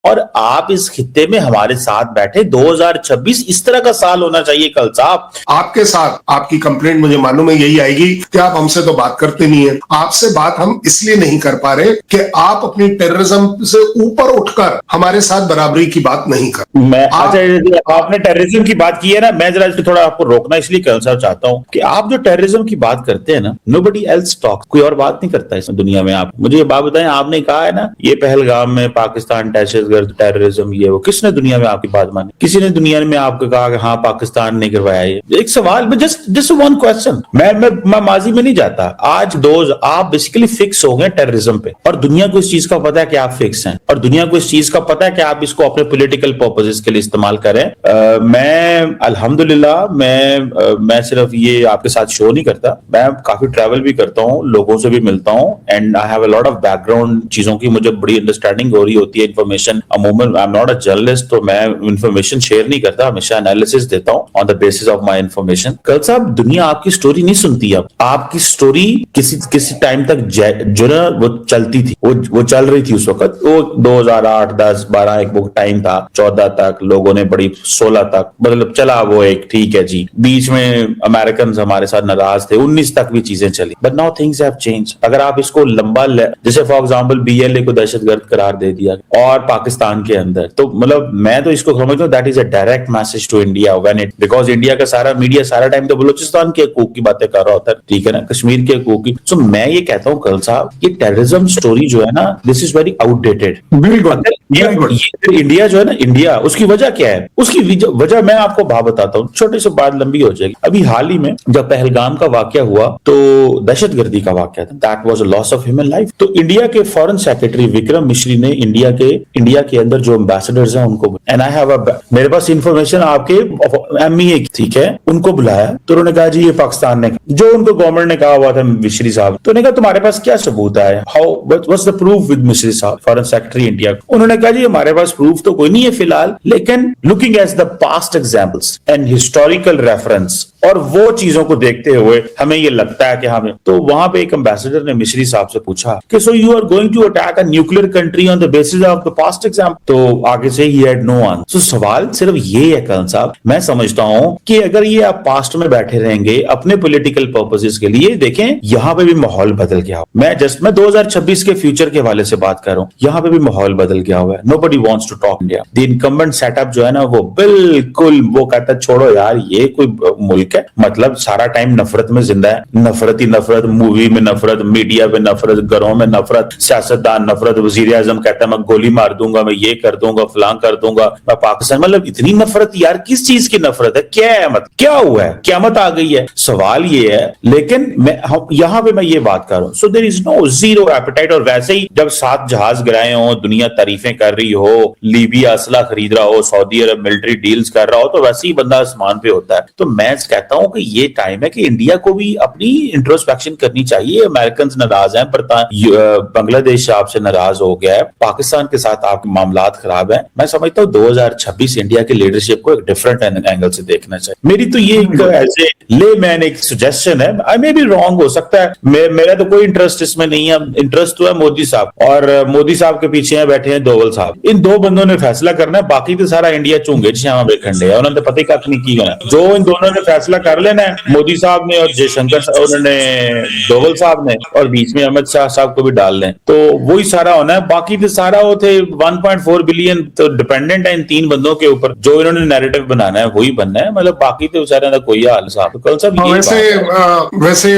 और आप इस खित्ते में हमारे साथ बैठे। 2026 इस तरह का साल होना चाहिए कल साहब। आपके साथ आपकी कंप्लेंट मुझे मालूम है यही आएगी कि आप हमसे तो बात करते नहीं है। आपसे बात हम इसलिए नहीं कर पा रहे कि आप अपनी टेररिज्म से ऊपर उठकर हमारे साथ बराबरी की बात नहीं कर। मैं अच्छा, आपने टेररिज्म की बात की है ना, मैं जरा थोड़ा आपको रोकना इसलिए चाहता हूं कि आप जो टेररिज्म की बात करते हैं ना, नोबडी एल्स टॉक, कोई और बात नहीं करता इस दुनिया में। आप मुझे ये बात बताएं, आपने कहा है ना ये पहलगाम में पाकिस्तान टेररिज्म, ये वो, किसने दुनिया में आपकी बात मानी? किसी ने दुनिया में आपको कहा कि हाँ पाकिस्तान ने करवाया? ये एक सवाल में जस्ट वन क्वेश्चन। मैं माजी में नहीं जाता। आज आप बेसिकली फिक्स हो गए टेररिज्म पे, और दुनिया को इस चीज का पता है कि आप फिक्स हैं, और दुनिया को इस चीज का पता है कि आप इसको अपने पॉलिटिकल पर्पसेस के लिए इस्तेमाल करें। मैं अल्हम्दुलिल्लाह मैं सिर्फ ये आपके साथ शो नहीं करता, मैं काफी ट्रैवल भी करता हूँ, लोगों से भी मिलता हूँ, and I have a lot of background चीजों की मुझे बड़ी अंडरस्टैंडिंग हो रही होती है। इन्फॉर्मेशन अमूमन, I am not a journalist, तो मैं इन्फॉर्मेशन शेयर नहीं करता, हमेशा एनालिसिस देता हूँ on the basis of my information. कल साहब दुनिया आपकी स्टोरी नहीं सुनती। अब आपकी स्टोरी किसी टाइम तक जो ना वो चलती थी, वो चल रही थी उस वक्त। वो 2008, 10, 12 एक बुक टाइम था, 14 तक लोगों ने बड़ी, 16 तक मतलब चला वो एक, ठीक है जी। बीच में अमेरिकन हमारे साथ नाराज थे, 19 तक भी चीजें चली, but now things have change. अगर आप इसको लंबा जैसे फॉर एग्जांपल BLA को दहशतगर्द करार दे दिया और पाकिस्तान के अंदर, तो मतलब मैं तो इसको समझता हूँ that is a direct message to India when it, because India का सारा मीडिया सारा टाइम तो बलूचिस्तान के हकूक की बातें कर रहा होता है, ठीक है ना, कश्मीर के हकूक की। सो मैं ये कहता हूँ कल साहब, ये टेररिज्म स्टोरी जो है ना, this is very outdated. India जो है ना, इंडिया, उसकी वजह क्या है? उसकी वजह मैं आपको बात बताता हूँ, छोटी सी बात लंबी हो जाएगी। अभी हाल ही में जब पहलगाम का वाकया हुआ, तो दहशतगर्दी का वाकया था, that was a loss of human life. तो इंडिया के फॉरेन सेक्रेटरी विक्रम मिश्री ने इंडिया के अंदर जो एम्बेसडर्स हैं उनको, एंड आई हैव मेरे पास इंफॉर्मेशन आपके MEA, ठीक है, उनको बुलाया, तो उन्होंने कहा जी ये पाकिस्तान ने, जो उनको गवर्नमेंट ने कहा हुआ था मिश्री साहब, तो उन्होंने कहा तुम्हारे पास क्या सबूत है? How what's the proof with मिश्री साहब, फॉरेन सेक्रेटरी इंडिया? उन्होंने कहा जी हमारे पास प्रूफ तो कोई नहीं है फिलहाल, लेकिन looking at the past examples and historical reference, और वो चीजों को देखते हुए हमें ये लगता है कि हमें। तो वहां पे एक एम्बेसडर ने मिश्री साहब से पूछा कि so you are going to attack a nuclear country on the basis of the past example? तो आगे से ही हैड नो आंसर। सो सवाल सिर्फ ये है करण साहब, मैं समझता हूं कि अगर ये आप पास्ट में बैठे रहेंगे अपने पॉलिटिकल पर्पसेस के लिए, देखें यहां पे भी माहौल बदल गया। मैं 2026 के फ्यूचर के हवाले से बात कर रहा हूं, यहां पे भी माहौल बदल गया हुआ है। Nobody wants to talk India. The incumbent setup जो है ना, वो बिल्कुल वो कहता है छोड़ो यार, ये कोई मुल्क है? मतलब सारा टाइम नफरत में जिंदा है, नफरत ही नफरत, मूवी में नफरत, मीडिया में नफरत, घरों में नफरत, सियासतदान नफरत, वजीर आजम कहता है मैं गोली मार दूंगा, मैं ये कर दूंगा, फलां कर दूंगा, मैं पाकिस्तान, मतलब इतनी नफरत यार, किस चीज की नफरत है? क्या है, मतलब क्या हुआ है? क़यामत आ गई है? सवाल ये है। लेकिन यहां पे मैं ये बात कर रहा हूं, so there is no zero appetite. और वैसे ही जब 7 जहाज गिराए हो, दुनिया तारीफें कर रही हो, लीबिया असला खरीद रहा हो, सऊदी अरब मिलिट्री डील्स कर रहा हो, तो वैसे ही बंदा आसमान पे होता है। तो मैं कहता हूं कि ये टाइम है कि इंडिया को भी अपनी इंट्रोस्पेक्शन करनी चाहिए। अमेरिकन नाराज हैं, बांग्लादेश आपसे नाराज हो गया है, पाकिस्तान के साथ आपके मामलात खराब है। मैं समझता हूँ 2026 इंडिया की लीडरशिप को एक डिफरेंट एंगल से देखना चाहिए। मेरी तो ये एज ए लेमैन एक सजेशन है, आई मे बी रॉन्ग, हो सकता है, मेरा तो कोई इंटरेस्ट इसमें नहीं है। इंटरेस्ट तो है मोदी साहब, और मोदी साहब के पीछे बैठे हैं डोवल साहब। इन दो बंदों ने फैसला करना है, बाकी तो सारा इंडिया चूंगे श्यामा बेखंडे है, उन्होंने पता ही कख नहीं किया। जो इन दोनों ने फैसला कर लेना है, मोदी साहब ने और जयशंकर उन्होंने, डोवल साहब ने, और बीच में अमित शाह साहब को भी डाल लें, तो वही सारा होना है। बाकी तो सारा वो थे 1.4 बिलियन तो डिपेंडेंट है इन 3 बंदों के ऊपर, जो इन्होंने नैरेटिव बनाना है वही बनना है। मतलब बाकी तो सारे का कोई हाल साहब। तो कल साहब वैसे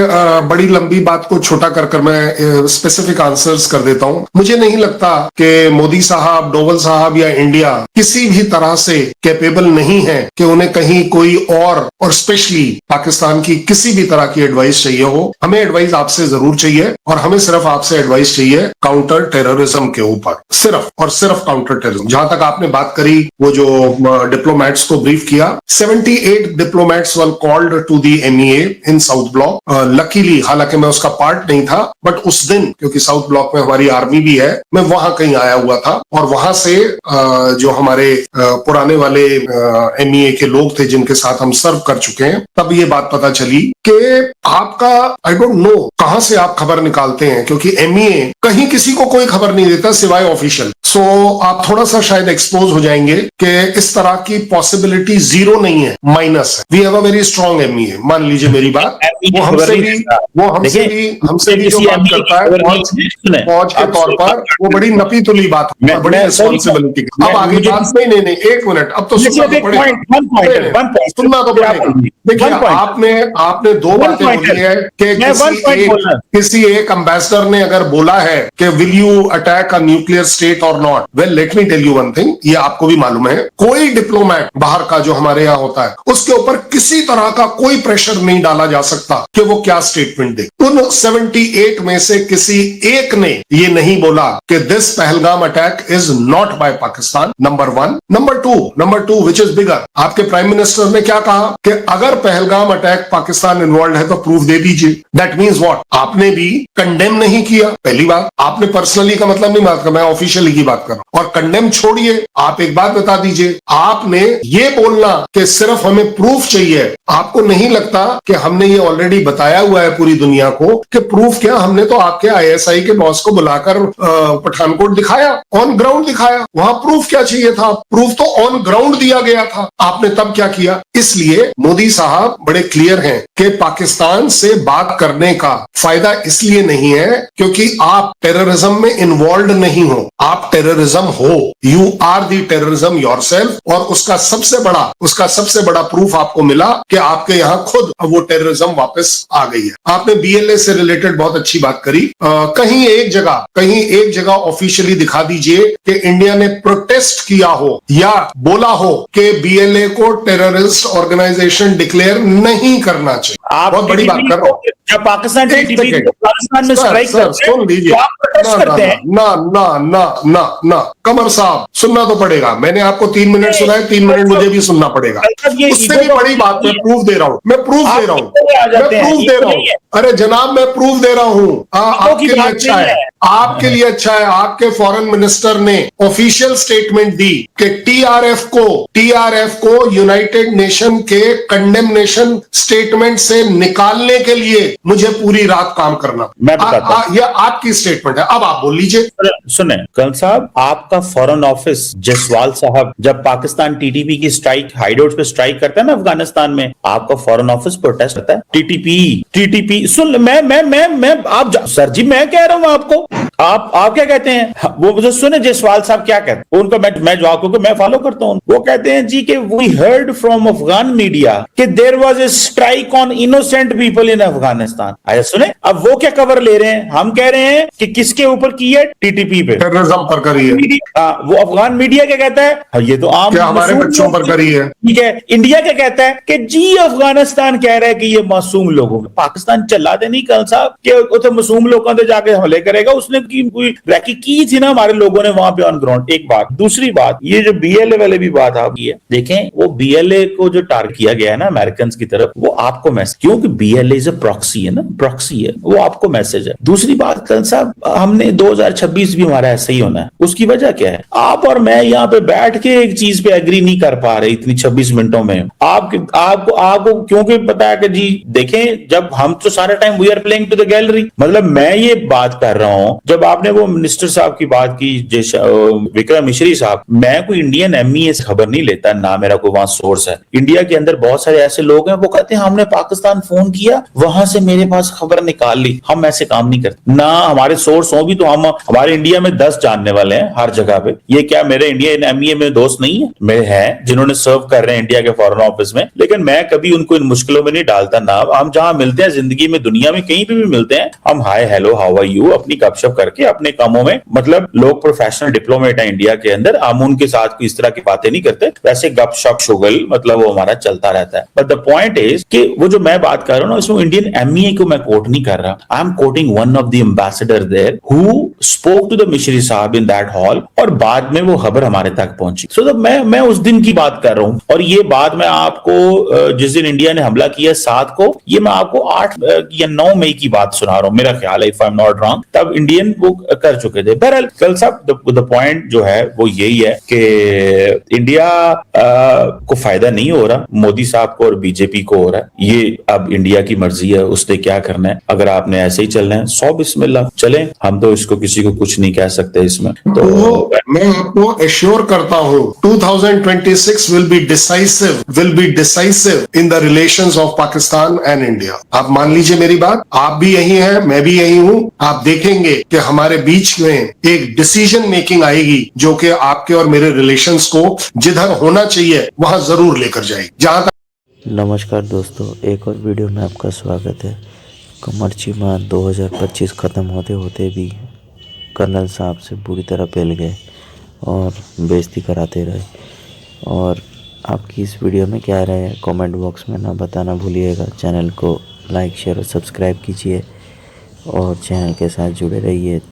बड़ी लंबी बात को छोटा कर मैं स्पेसिफिक आंसर्स कर देता हूं। मुझे नहीं लगता कि मोदी साहब, डोवल साहब या इंडिया किसी भी तरह से कैपेबल नहीं है कि उन्हें कहीं कोई और स्पेशली पाकिस्तान की किसी भी तरह की एडवाइस चाहिए हो। हमें एडवाइस आपसे जरूर चाहिए, और हमें सिर्फ आपसे एडवाइस चाहिए काउंटर टेररिज्म के ऊपर, सिर्फ और सिर्फ काउंटर टेररिज्म। जहां तक आपने बात करी, वो जो डिप्लोमेट्स को ब्रीफ किया, 78 diplomats were called to the MEA in South Block. Luckily, हालांकि मैं उसका पार्ट नहीं था, बट उस दिन क्योंकि साउथ ब्लॉक में हमारी आर्मी भी है, मैं वहां कहीं आया हुआ था, और वहां से जो हमारे पुराने वाले MEA के लोग थे जिनके साथ हम सर्व कर चुके हैं, तब ये बात पता चली कि आपका, आई डोंट नो कहां से आप खबर निकालते हैं, क्योंकि MEA कहीं किसी को कोई खबर नहीं देता सिवाय ऑफिशियल। सो तो आप थोड़ा सा शायद एक्सपोज हो जाएंगे कि इस तरह की पॉसिबिलिटी जीरो नहीं है, माइनस है। We have a very strong MEA, मान लीजिए मेरी बात, वो हमसे भी जो बात करता है फौज के तौर पर, वो बड़ी नपी तुली बात है, बड़ी रिस्पॉन्सिबिलिटी। अब आगे बात नहीं, एक मिनट, अब तो सुनना तो पड़ेगा, सुनना तो पड़ेगा। देखिए, आपने दो बातें बोली है कि किसी एक एम्बेसडर ने अगर बोला है कि will you attack a nuclear state और not, well let me tell you one thing, ये आपको भी मालूम है, कोई डिप्लोमेट बाहर का जो हमारे यहाँ होता है उसके ऊपर किसी तरह का कोई प्रेशर नहीं डाला जा सकता कि वो क्या स्टेटमेंट दे। उन 78 में से किसी एक ने ये नहीं बोला कि this Pahalgam attack is not by Pakistan, number one. Number two which is bigger, आपके प्राइम मिनिस्टर ने क्या कहा कि अगर पहलगाम अटैक पाकिस्तान इन्वॉल्व है तो प्रूफ दे दीजिए। दैट मीन्स व्हाट, आपने भी कंडेम नहीं किया। पहली बात, आपने पर्सनली का मतलब नहीं बात कर, मैं ऑफिशियली की बात कर रहा हूं। और कंडेम छोड़िए, आप एक बात बता दीजिए, आपने ये बोलना कि सिर्फ हमें प्रूफ चाहिए, आपको नहीं लगता कि हमने ये ऑलरेडी बताया हुआ है पूरी दुनिया को कि प्रूफ क्या, हमने तो आपके आईएसआई के बॉस को बुलाकर पठानकोट दिखाया, ऑन ग्राउंड दिखाया, वहां प्रूफ क्या चाहिए था, प्रूफ तो ऑन ग्राउंड दिया गया था। आपने तब क्या किया? इसलिए मोदी साहब बड़े क्लियर हैं कि पाकिस्तान से बात करने का फायदा इसलिए नहीं है क्योंकि आप टेररिज्म में इन्वॉल्व नहीं हो, आप टेररिज्म हो, you are the terrorism yourself. और उसका सबसे बड़ा प्रूफ आपको मिला कि आपके यहां खुद वो टेररिज्म वापस आ गई है। आपने बीएलए से रिलेटेड बहुत अच्छी बात करी, कहीं एक जगह ऑफिशियली दिखा दीजिए कि इंडिया ने प्रोटेस्ट किया हो या बोला हो कि बीएलए को टेररिस्ट ऑर्गेनाइजेशन डिक्लेयर नहीं करना चाहिए। आप बहुत बड़ी बात कर रहा हूं। जब पाकिस्तान में स्ट्राइक सुन लीजिए, ना कमर साहब, सुनना तो पड़ेगा। मैंने आपको 3 मिनट सुनाए, 3 मिनट मुझे भी सुनना पड़ेगा। उससे भी बड़ी बात, मैं प्रूफ दे रहा हूं। अरे जनाब, मैं प्रूफ दे रहा हूं। आपके लिए अच्छा है, आपके फॉरेन मिनिस्टर ने ऑफिशियल स्टेटमेंट दी कि टीआरएफ को यूनाइटेड नेशन के कंडेमनेशन स्टेटमेंट से निकालने के लिए मुझे पूरी रात काम करना। यह आपकी स्टेटमेंट है, अब आप बोल लीजिए। सुने कर्नल साहब, आपका फॉरेन ऑफिस जसवाल साहब जब पाकिस्तान टीटीपी की स्ट्राइक हाइडआउट पे स्ट्राइक करता है ना अफगानिस्तान में, आपका फॉरेन ऑफिस प्रोटेस्ट करता है। टीटीपी सुन, मैं आप सर जी, मैं कह रहा हूं आपको, आप क्या कहते हैं? वो मुझे सुने जसवाल साहब क्या कहते हैं उनका, मैं जवाब, क्योंकि मैं फॉलो करता हूं। वो कहते हैं जी कि we heard from Afghan media कि there was a strike on innocent people in Afghanistan. आया सुने, अब वो क्या कवर ले रहे हैं? हम कह रहे हैं कि किसके ऊपर की है? टीटीपी पे, टेररिज्म पर करी है। वो अफगान मीडिया क्या कहता है? ये तो आम क्या हमारे बच्चों पर करी है। ठीक है, इंडिया क्या कहता है कि जी अफगानिस्तान कह रहा है कि ये मासूम लोगों, पाकिस्तान चला दे नहीं कर्नल साहब कि उसे मासूम लोगों से जाके हमले करेगा। उसने कोई रैकी की थी ना हमारे लोगों ने वहां पे ऑन ग्राउंड। एक बात, दूसरी बात, ये जो बीएलए वाले भी बात आपकी है, देखें वो बीएलए को जो टारगेट किया गया है ना अमेरिकन की तरफ, वो आपको मैसेज, क्योंकि बीएलए इज अ प्रॉक्सी है ना, प्रॉक्सी है, वो आपको मैसेज है। दूसरी बात कर्नल साहब, हमने 2026 भी हमारा ऐसे ही होना है। उसकी वजह क्या है? आप और मैं यहाँ पे बैठ के एक चीज पे एग्री नहीं कर पा रहे इतनी 26 मिनटों में। आपको क्योंकि पता है कि जी देखें, जब हम तो सारा time we are playing to the gallery, मतलब मैं ये बात कर रहा हूं, जब आपने वो मिनिस्टर साहब की बात की, विक्रम मिश्री साहब, मैं कोई इंडियन एमईए से खबर नहीं लेता, ना मेरा कोई वहां सोर्स है। इंडिया के अंदर बहुत सारे ऐसे लोग हैं वो कहते हैं हमने पाकिस्तान फोन किया, वहां से मेरे पास खबर निकाल ली। हम ऐसे काम नहीं करते, ना हमारे सोर्स हो भी तो हम, हमारे इंडिया में 10 जानने वाले हैं हर जगह पे। ये क्या मेरे इंडियन एमईए में दोस्त नहीं है? मेरे हैं जिन्होंने सर्व कर रहे हैं इंडिया के फॉरेन ऑफिस में, लेकिन मैं कभी उनको इन मुश्किलों में नहीं डालता। ना हम जहां मिलते हैं जिंदगी में, दुनिया में कहीं भी मिलते हैं, हम hi hello how are you अपनी गपशप करके अपने कामों में, मतलब लोग प्रोफेशनल डिप्लोमेट है इंडिया के अंदर, हम उनके साथ कोई इस तरह की बातें नहीं करते, वैसे गपशप शुगल मतलब वो हमारा चलता रहता है। बट द पॉइंट इज कि वो जो मैं बात कर रहा हूं ना, उसमें इंडियन एमईए को मैं कोट नहीं कर रहा, I am quoting one of the ambassador there who spoke to the Misri साहब इन दैट हॉल, और बाद में वो खबर हमारे तक पहुंची। सो मैं उस दिन की बात कर रहा हूं, और ये बात मैं आपको जिस दिन इंडिया ने हमला किया 7 को, ये मैं आपको 8 या 9 मई की बात सुना रहा हूं, मेरा ख्याल है, if I am not wrong. तब इंडियन वो कर चुके थे। बहरहाल कल साहब द पॉइंट जो है वो यही है कि इंडिया को फायदा नहीं हो रहा, मोदी साहब को और बीजेपी को हो रहा है। ये अब इंडिया की मर्जी है, उसने क्या करना है। अगर आपने ऐसे ही चलना है 100 बिस्मिल्लाह चलें, हम तो इसको किसी को कुछ नहीं कह सकते इसमें। तो मैं आपको एश्योर करता हूं 2026 will be decisive in the relations of Pakistan and India. आप मान लीजिए मेरी बात, आप भी यही हैं, मैं भी यही हूं। आप देखेंगे कि हमारे बीच में एक डिसीजन मेकिंग आएगी जो कि आपके और मेरे रिलेशंस को जिधर होना चाहिए वहां जरूर लेकर जाएगी। जहां नमस्कार दोस्तों, एक और वीडियो में आपका स्वागत है। कमर्ची माह 2025 ख़त्म होते होते भी कर्नल साहब से बुरी तरह पेल गए और बेइज्जती कराते रहे। और आपकी इस वीडियो में क्या राय है, कमेंट बॉक्स में ना बताना भूलिएगा। चैनल को लाइक शेयर और सब्सक्राइब कीजिए और चैनल के साथ जुड़े रहिए।